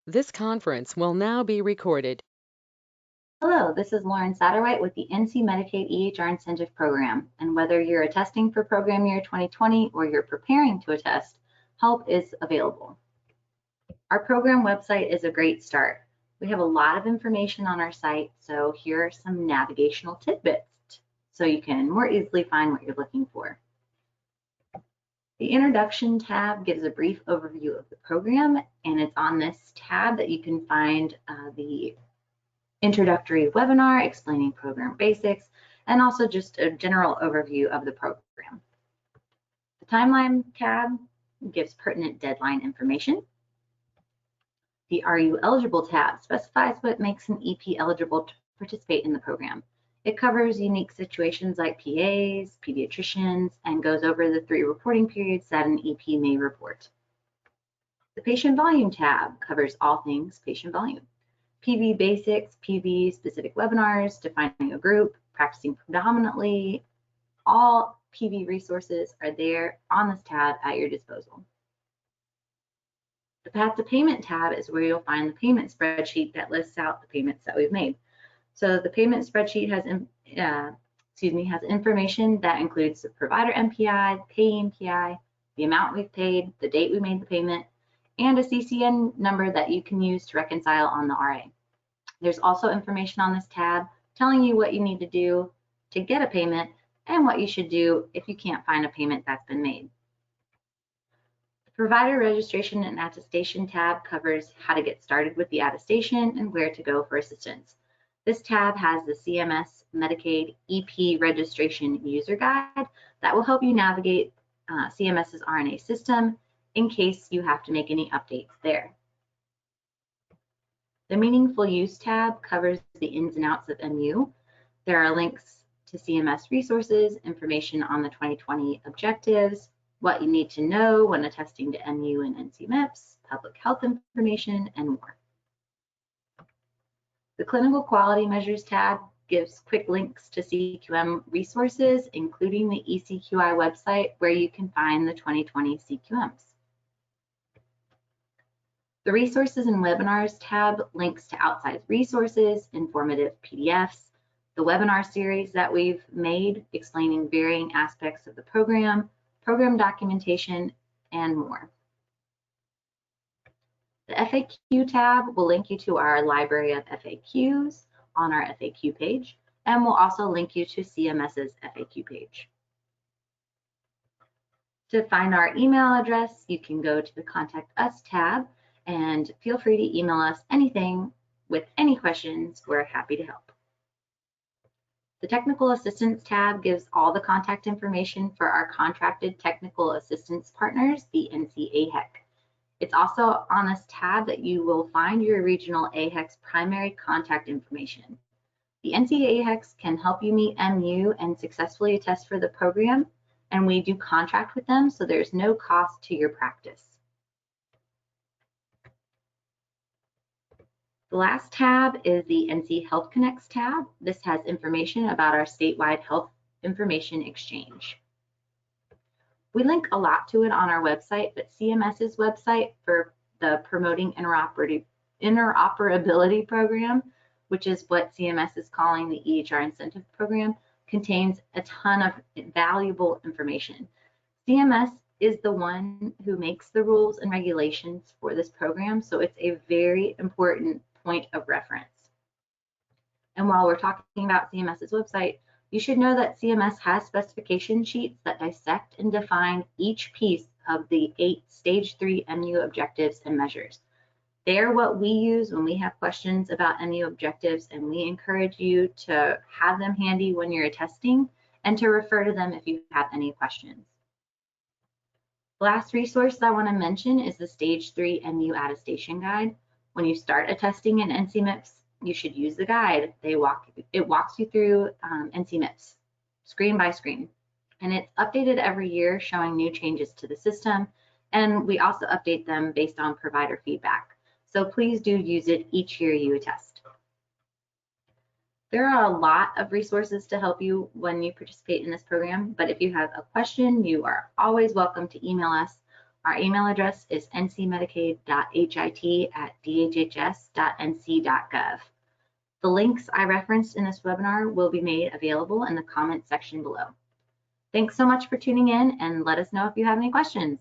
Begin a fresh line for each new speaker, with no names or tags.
This conference will now be recorded.
Hello, this is Lauren Satterwhite with the NC Medicaid EHR Incentive Program. And whether you're attesting for program year 2020 or you're preparing to attest, help is available. Our program website is a great start. We have a lot of information on our site, so here are some navigational tidbits so you can more easily find what you're looking for. The Introduction tab gives a brief overview of the program, and it's on this tab that you can find the introductory webinar explaining program basics, and also just a general overview of the program. The Timeline tab gives pertinent deadline information. The Are You Eligible tab specifies what makes an EP eligible to participate in the program. It covers unique situations like PAs, pediatricians, and goes over the 3 reporting periods that an EP may report. The Patient Volume tab covers all things patient volume. PV basics, PV specific webinars, defining a group, practicing predominantly, all PV resources are there on this tab at your disposal. The Path to Payment tab is where you'll find the payment spreadsheet that lists out the payments that we've made. So the payment spreadsheet has information that includes the provider MPI, the payee MPI, the amount we've paid, the date we made the payment, and a CCN number that you can use to reconcile on the RA. There's also information on this tab telling you what you need to do to get a payment and what you should do if you can't find a payment that's been made. The Provider Registration and Attestation tab covers how to get started with the attestation and where to go for assistance. This tab has the CMS Medicaid EP Registration User Guide that will help you navigate CMS's RNA system in case you have to make any updates there. The Meaningful Use tab covers the ins and outs of MU. There are links to CMS resources, information on the 2020 objectives, what you need to know when attesting to MU and NCMEPS, public health information, and more. The Clinical Quality Measures tab gives quick links to CQM resources, including the eCQI website where you can find the 2020 CQMs. The Resources and Webinars tab links to outside resources, informative PDFs, the webinar series that we've made explaining varying aspects of the program, program documentation, and more. The FAQ tab will link you to our library of FAQs on our FAQ page, and will also link you to CMS's FAQ page. To find our email address, you can go to the Contact Us tab, and feel free to email us anything with any questions. We're happy to help. The Technical Assistance tab gives all the contact information for our contracted technical assistance partners, the NC AHEC. It's also on this tab that you will find your regional AHEC's primary contact information. The NC AHECs can help you meet MU and successfully attest for the program, and we do contract with them, so there's no cost to your practice. The last tab is the NC Health Connects tab. This has information about our statewide health information exchange. We link a lot to it on our website, but CMS's website for the Promoting Interoperability Program, which is what CMS is calling the EHR Incentive Program, contains a ton of valuable information. CMS is the one who makes the rules and regulations for this program, so it's a very important point of reference. And while we're talking about CMS's website, you should know that CMS has specification sheets that dissect and define each piece of the 8 Stage 3 MU objectives and measures. They're what we use when we have questions about MU objectives, and we encourage you to have them handy when you're attesting and to refer to them if you have any questions. The last resource I want to mention is the Stage 3 MU Attestation Guide. When you start attesting in NCMEPS, you should use the guide. It walks you through NCMEPS screen by screen, and it's updated every year showing new changes to the system, and we also update them based on provider feedback. So please do use it each year you attest. There are a lot of resources to help you when you participate in this program, but if you have a question, you are always welcome to email us. Our email address is ncmedicaid.hit@dhhs.nc.gov. The links I referenced in this webinar will be made available in the comments section below. Thanks so much for tuning in, and let us know if you have any questions.